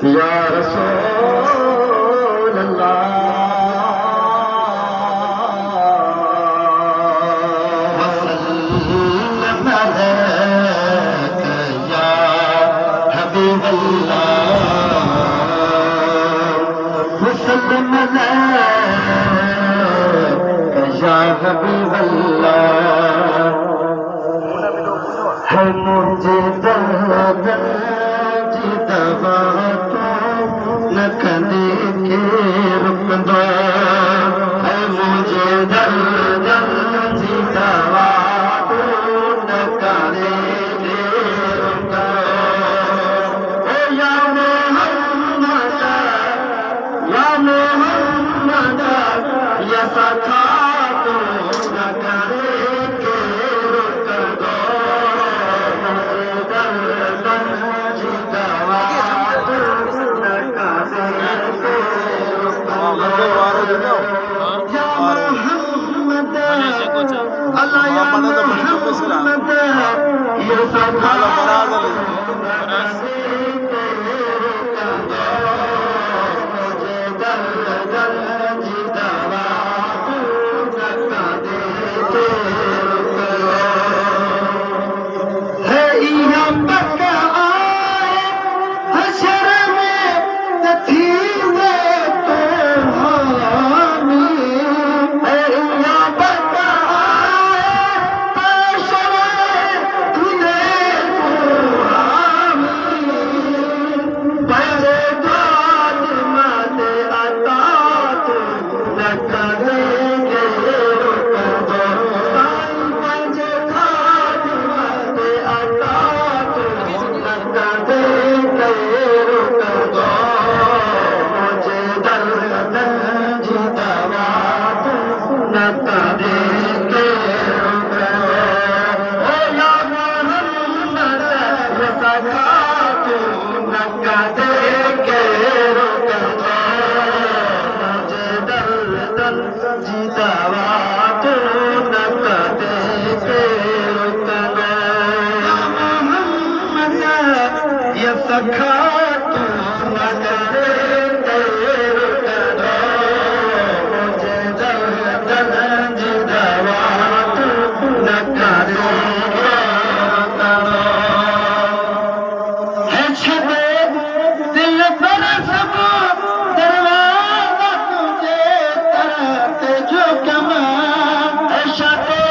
या रसूल अल्लाह वसल्लम अलैका या हबीब अल्लाह वसल्लम अलैका या हबीब अल्लाह है मुझे दर्द दवा न कदे के रुकंदो है मुझे दर्द जी दवा न कदे के रुकंदो या मोहम्मद या सखा तू न करे के रुकंदो सखा तू न करे मुझे दर्द जी दवा तू न करे है छदे दिल पर सब दरवाजा तुझे तरफ जो कमा है छदे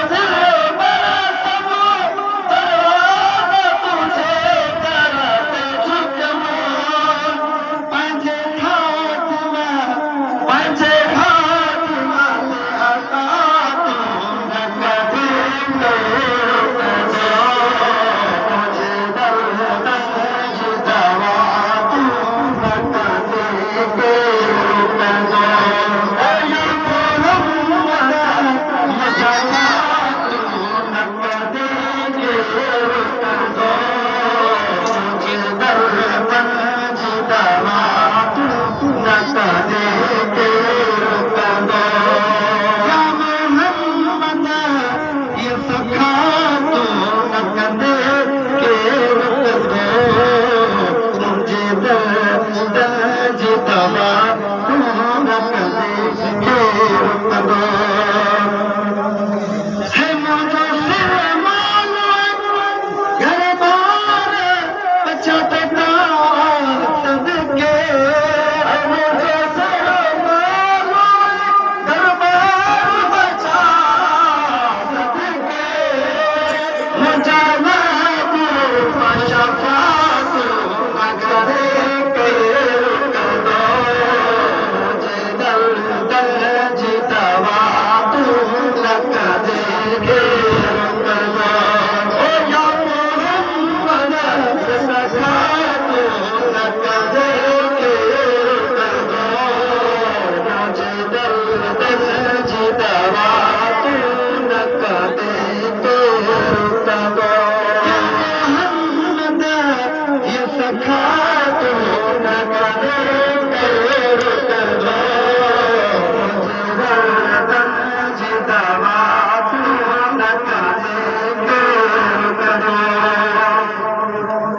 सखा तू न करे